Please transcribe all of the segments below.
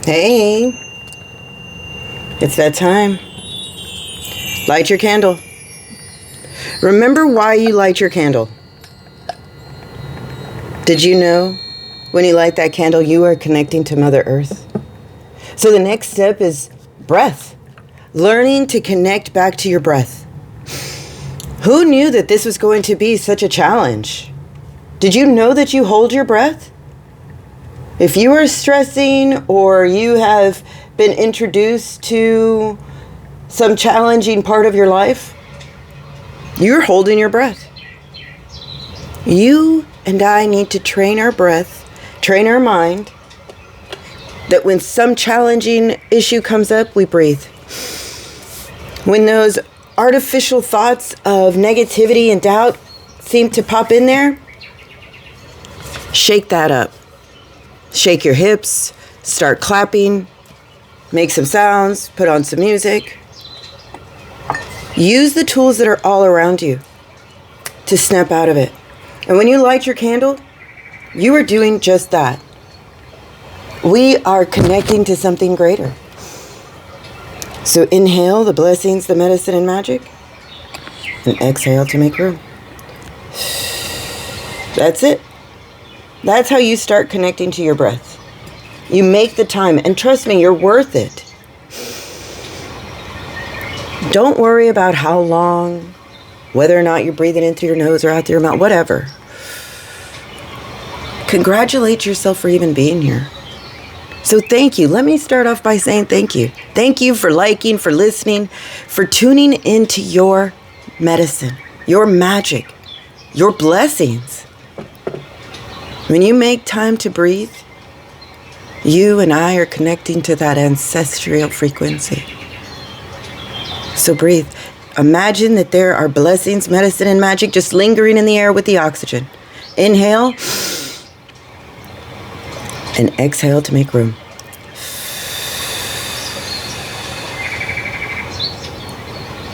Hey, it's that time. Light your candle. Remember why you light your candle. Did you know when you light that candle, you are connecting to Mother Earth? So the next step is breath. Learning to connect back to your breath. Who knew that this was going to be such a challenge? Did you know that you hold your breath? If you are stressing or you have been introduced to some challenging part of your life, you're holding your breath. You and I need to train our breath, train our mind, that when some challenging issue comes up, we breathe. When those artificial thoughts of negativity and doubt seem to pop in there, shake that up. Shake your hips, start clapping, make some sounds, put on some music. Use the tools that are all around you to snap out of it. And when you light your candle, you are doing just that. We are connecting to something greater. So inhale the blessings, the medicine, and magic, and exhale to make room. That's it. That's how you start connecting to your breath. You make the time, and trust me, you're worth it. Don't worry about how long, whether or not you're breathing in through your nose or out through your mouth, whatever. Congratulate yourself for even being here. So thank you. Let me start off by saying thank you. Thank you for liking, for listening, for tuning into your medicine, your magic, your blessings. When you make time to breathe, you and I are connecting to that ancestral frequency. So breathe. Imagine that there are blessings, medicine, and magic just lingering in the air with the oxygen. Inhale and exhale to make room.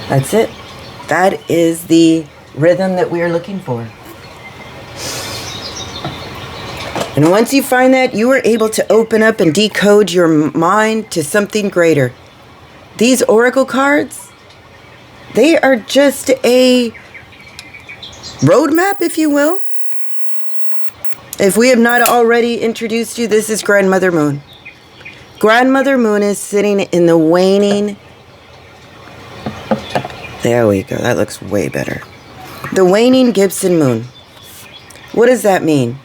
That's it. That is the rhythm that we are looking for. And once you find that, you are able to open up and decode your mind to something greater. These oracle cards, they are just a roadmap, if you will. If we have not already introduced you, this is Grandmother Moon. Grandmother Moon is sitting in the waning. There we go. That looks way better. The Wanning Gibbous Moon. What does that mean?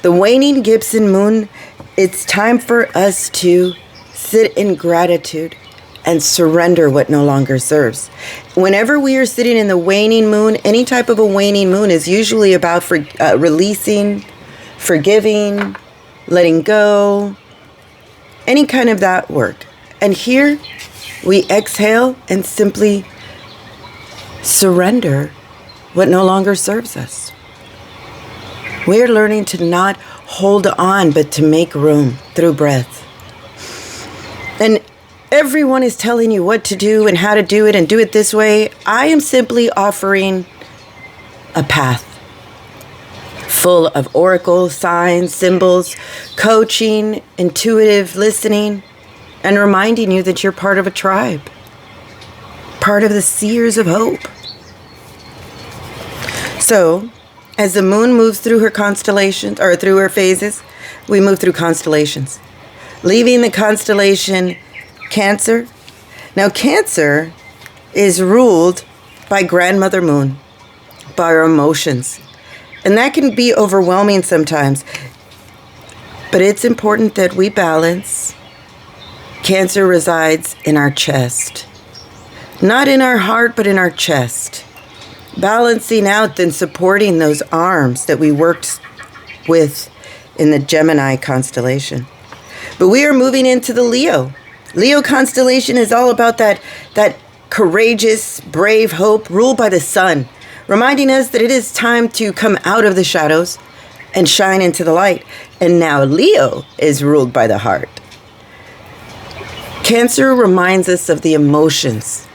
The Waning Gibbous Moon, it's time for us to sit in gratitude and surrender what no longer serves. Whenever we are sitting in the waning moon, any type of a waning moon is usually about releasing, forgiving, letting go, any kind of that work. And here we exhale and simply surrender what no longer serves us. We are learning to not hold on, but to make room through breath. And everyone is telling you what to do and how to do it and do it this way. I am simply offering a path full of oracle, signs, symbols, coaching, intuitive listening, and reminding you that you're part of a tribe, part of the seers of hope. So, as the moon moves through her constellations, or through her phases, we move through constellations, leaving the constellation Cancer. Now, Cancer is ruled by Grandmother Moon, by our emotions. And that can be overwhelming sometimes. But it's important that we balance. Cancer resides in our chest. Not in our heart, but in our chest. Balancing out and supporting those arms that we worked with in the Gemini constellation. But we are moving into the Leo. Leo constellation is all about that courageous, brave hope ruled by the sun, reminding us that it is time to come out of the shadows and shine into the light. And now Leo is ruled by the heart. Cancer reminds us of the emotions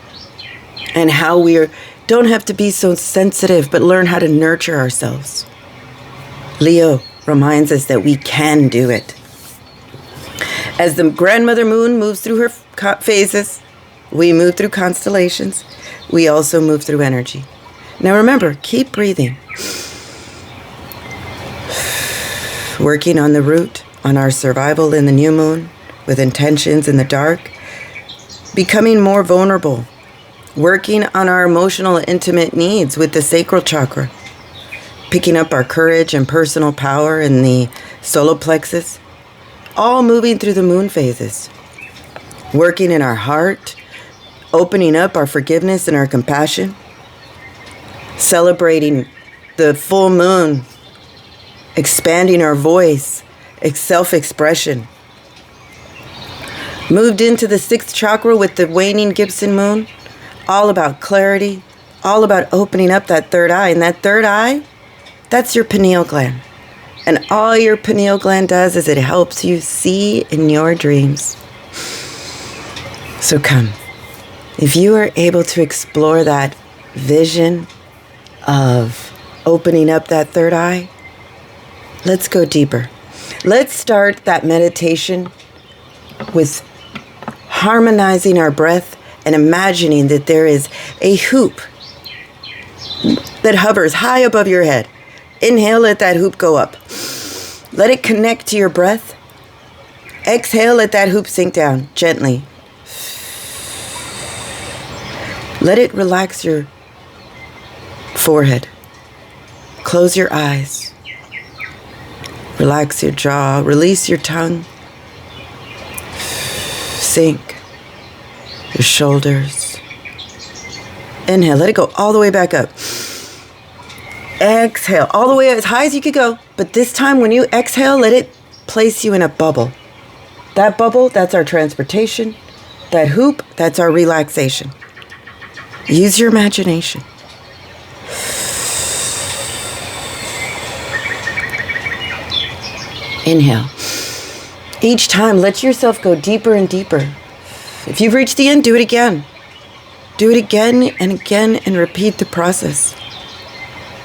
and how we don't have to be so sensitive, but learn how to nurture ourselves. Leo reminds us that we can do it. As the grandmother moon moves through her phases, we move through constellations. We also move through energy. Now remember, keep breathing. Working on the root, on our survival in the new moon, with intentions in the dark. Becoming more vulnerable. Working on our emotional, intimate needs with the sacral chakra. Picking up our courage and personal power in the solar plexus. All moving through the moon phases. Working in our heart, opening up our forgiveness and our compassion. Celebrating the full moon, expanding our voice, self-expression. Moved into the 6th chakra with the Waning Gibbous Moon, all about clarity, all about opening up that third eye. And that third eye, that's your pineal gland. And all your pineal gland does is it helps you see in your dreams. So come, if you are able to explore that vision of opening up that third eye, let's go deeper. Let's start that meditation with harmonizing our breath and imagining that there is a hoop that hovers high above your head. Inhale, let that hoop go up. Let it connect to your breath. Exhale, let that hoop sink down gently. Let it relax your forehead. Close your eyes. Relax your jaw. Release your tongue. Sink your shoulders. Inhale, let it go all the way back up. Exhale, all the way as high as you could go. But this time when you exhale, let it place you in a bubble. That bubble, that's our transportation. That hoop, that's our relaxation. Use your imagination. Inhale. Each time, let yourself go deeper and deeper. If you've reached the end, do it again. Do it again and again and repeat the process.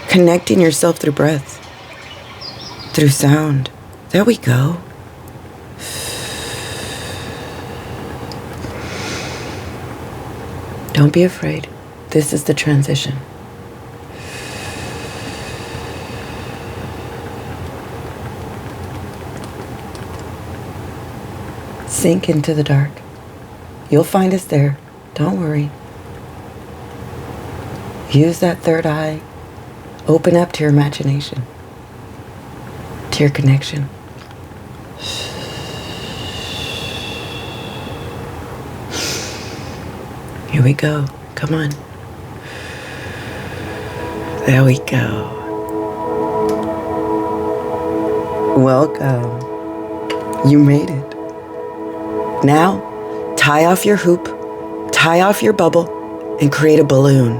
Connecting yourself through breath, through sound. There we go. Don't be afraid. This is the transition. Sink into the dark. You'll find us there. Don't worry. Use that third eye. Open up to your imagination, to your connection. Here we go. Come on. There we go. Welcome. You made it. Now, tie off your hoop, tie off your bubble, and create a balloon.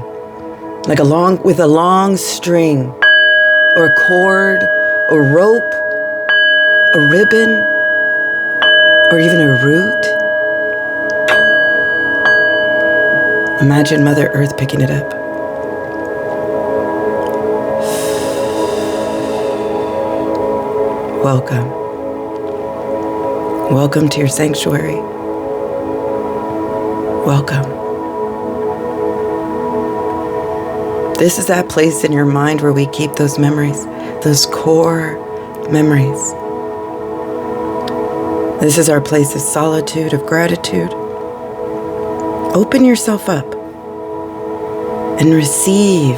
With a long string, or a cord, a rope, a ribbon, or even a root. Imagine Mother Earth picking it up. Welcome. Welcome to your sanctuary. Welcome. This is that place in your mind where we keep those memories, those core memories. This is our place of solitude, of gratitude. Open yourself up and receive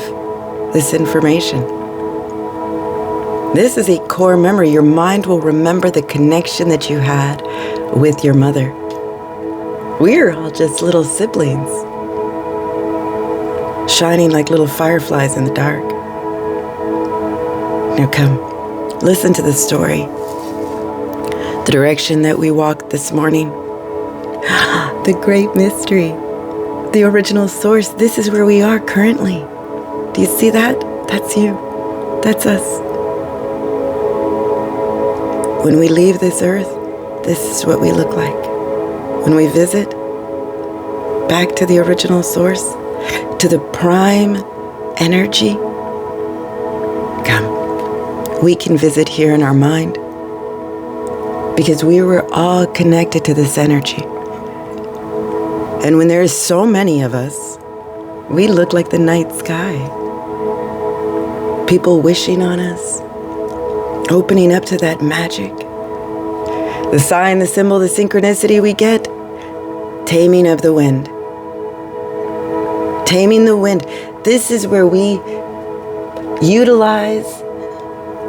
this information. This is a core memory. Your mind will remember the connection that you had with your mother. We're all just little siblings, shining like little fireflies in the dark. Now come, listen to the story. The direction that we walked this morning. The great mystery. The original source. This is where we are currently. Do you see that? That's you. That's us. When we leave this earth, this is what we look like. When we visit back to the original source, to the prime energy, come. We can visit here in our mind. because we were all connected to this energy. And when there is so many of us, we look like the night sky. People wishing on us, opening up to that magic. The sign, the symbol, the synchronicity we get, taming of the wind. Taming the wind. This is where we utilize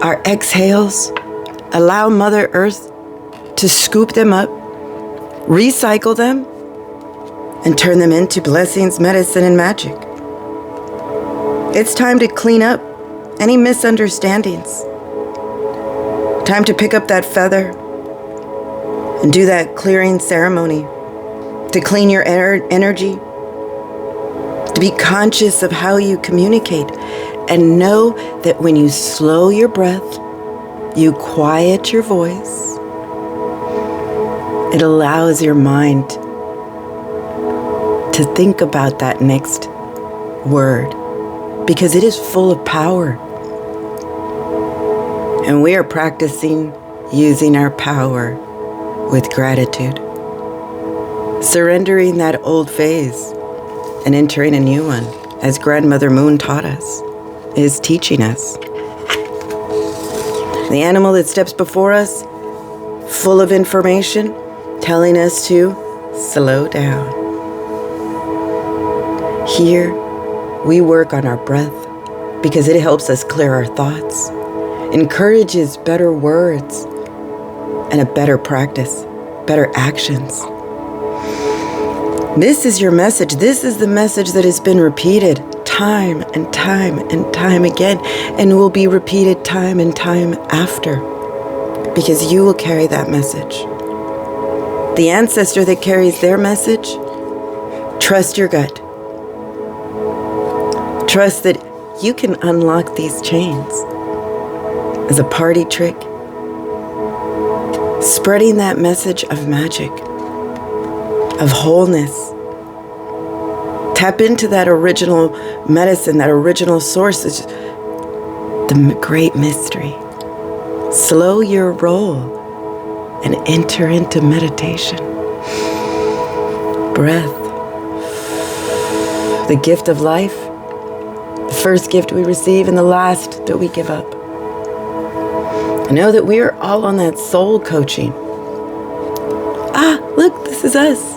our exhales, allow Mother Earth to scoop them up, recycle them, and turn them into blessings, medicine, and magic. It's time to clean up any misunderstandings. Time to pick up that feather and do that clearing ceremony, to clean your energy, to be conscious of how you communicate, and know that when you slow your breath, you quiet your voice, it allows your mind to think about that next word, because it is full of power. And we are practicing using our power with gratitude, surrendering that old phase and entering a new one, as Grandmother Moon taught us, is teaching us. The animal that steps before us, full of information, telling us to slow down. Here, we work on our breath because it helps us clear our thoughts, encourages better words, and a better practice, better actions. This is your message. This is the message that has been repeated time and time and time again, and will be repeated time and time after, because you will carry that message. The ancestor that carries their message, trust your gut. Trust that you can unlock these chains as a party trick, spreading that message of magic, of wholeness. Tap into that original medicine, that original source, is the great mystery. Slow your roll and enter into meditation. Breath, the gift of life, the first gift we receive and the last that we give up. I know that we are all on that soul coaching. Ah, look, this is us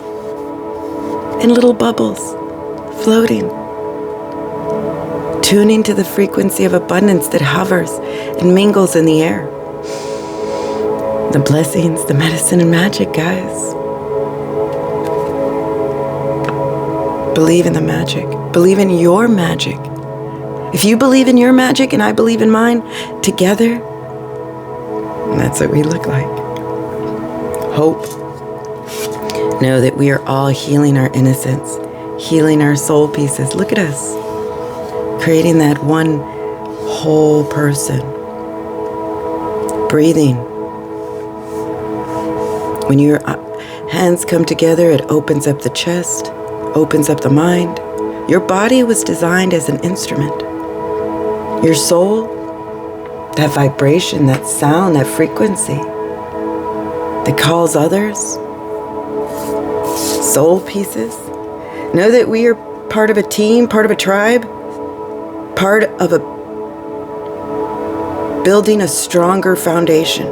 in little bubbles, floating, tuning to the frequency of abundance that hovers and mingles in the air. The blessings, the medicine, and magic, guys. Believe in the magic. Believe in your magic. If you believe in your magic and I believe in mine, together, that's what we look like. Hope. Know that we are all healing our innocence, healing our soul pieces. Look at us, creating that one whole person. Breathing. When your hands come together, it opens up the chest, opens up the mind. Your body was designed as an instrument. Your soul, that vibration, that sound, that frequency that calls others, soul pieces. Know that we are part of a team, part of a tribe, part of a building a stronger foundation.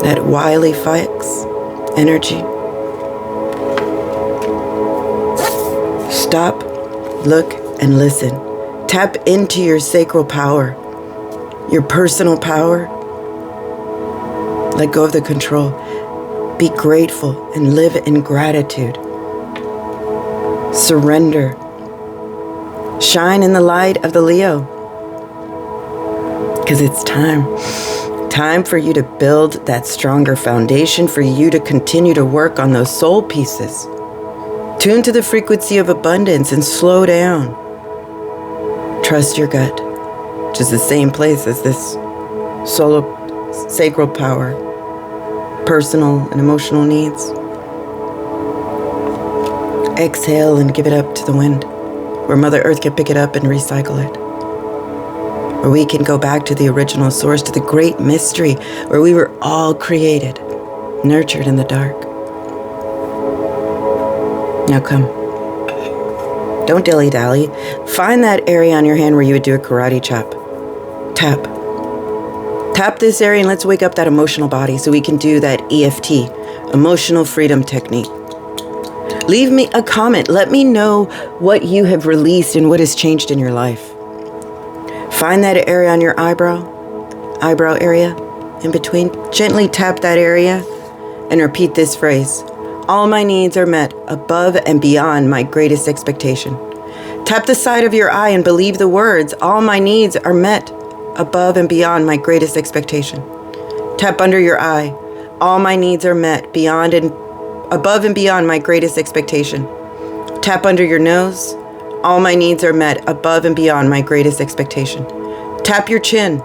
That wily fox energy. Stop, look, and listen. Tap into your sacral power, your personal power. Let go of the control. Be grateful and live in gratitude. Surrender. Shine in the light of the Leo. Because it's time. Time for you to build that stronger foundation, for you to continue to work on those soul pieces. Tune to the frequency of abundance and slow down. Trust your gut, which is the same place as this sacral power, personal and emotional needs. Exhale and give it up to the wind, where Mother Earth can pick it up and recycle it. where we can go back to the original source, to the great mystery where we were all created, nurtured in the dark. Now come. Don't dilly-dally. Find that area on your hand where you would do a karate chop. Tap. Tap this area and let's wake up that emotional body so we can do that EFT, emotional freedom technique. Leave me a comment. Let me know what you have released and what has changed in your life. Find that area on your eyebrow area in between. Gently tap that area and repeat this phrase. All my needs are met above and beyond my greatest expectation. Tap the side of your eye and believe the words. All my needs are met above and beyond my greatest expectation. Tap under your eye. All my needs are met beyond and above and beyond my greatest expectation. Tap under your nose. All my needs are met above and beyond my greatest expectation. Tap your chin.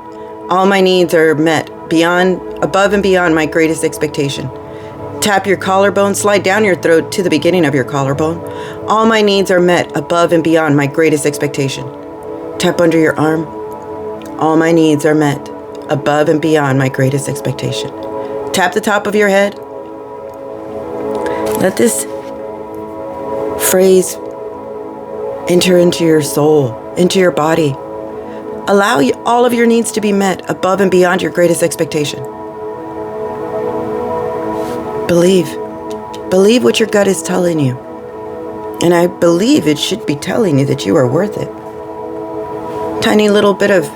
All my needs are met above and beyond my greatest expectation. Tap your collarbone, slide down your throat to the beginning of your collarbone. All my needs are met above and beyond my greatest expectation. Tap under your arm. All my needs are met above and beyond my greatest expectation. Tap the top of your head. Let this phrase enter into your soul, into your body. Allow all of your needs to be met above and beyond your greatest expectation. Believe what your gut is telling you. And I believe it should be telling you that you are worth it. Tiny little bit of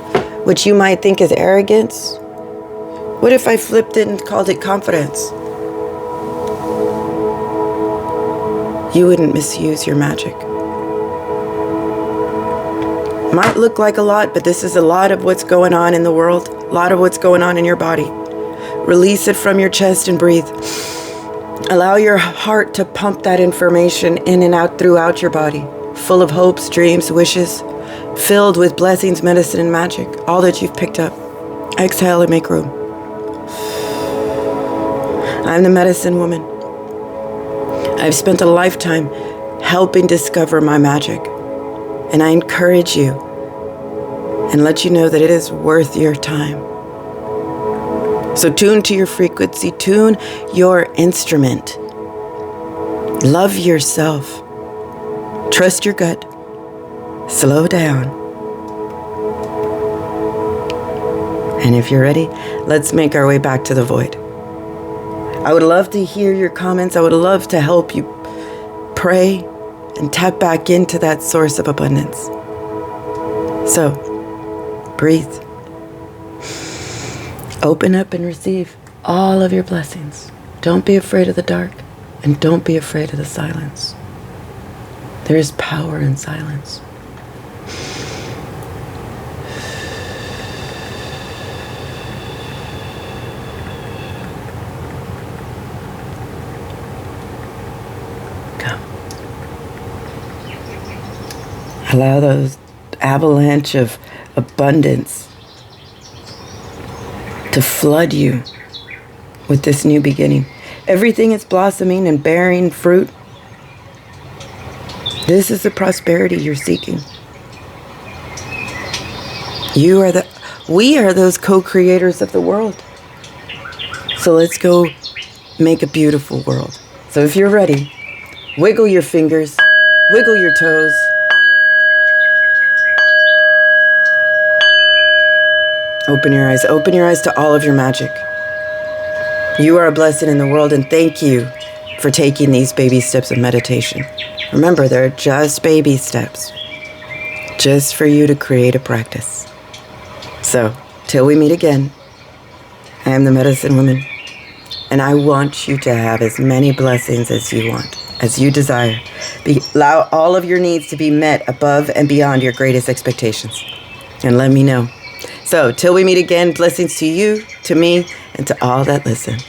what you might think is arrogance. What if I flipped it and called it confidence? You wouldn't misuse your magic. Might look like a lot, but this is a lot of what's going on in the world. A lot of what's going on in your body. Release it from your chest and breathe. Allow your heart to pump that information in and out throughout your body, full of hopes, dreams, wishes, filled with blessings, medicine, and magic, all that you've picked up. Exhale and make room. I'm the medicine woman. I've spent a lifetime helping discover my magic, and I encourage you and let you know that it is worth your time. So tune to your frequency, tune your instrument. Love yourself. Trust your gut. Slow down. And if you're ready, let's make our way back to the void. I would love to hear your comments. I would love to help you pray and tap back into that source of abundance. So, breathe. Open up and receive all of your blessings. Don't be afraid of the dark, and don't be afraid of the silence. There is power in silence. Come. Allow those avalanche of abundance to flood you with this new beginning. Everything is blossoming and bearing fruit. This is the prosperity you're seeking. We are those co-creators of the world. So let's go make a beautiful world. So if you're ready, wiggle your fingers, wiggle your toes. Open your eyes to all of your magic. You are a blessing in the world, and thank you for taking these baby steps of meditation. Remember, they're just baby steps, just for you to create a practice. So, till we meet again, I am the medicine woman, and I want you to have as many blessings as you want, as you desire. Allow all of your needs to be met above and beyond your greatest expectations. And let me know. So, till we meet again, blessings to you, to me, and to all that listen.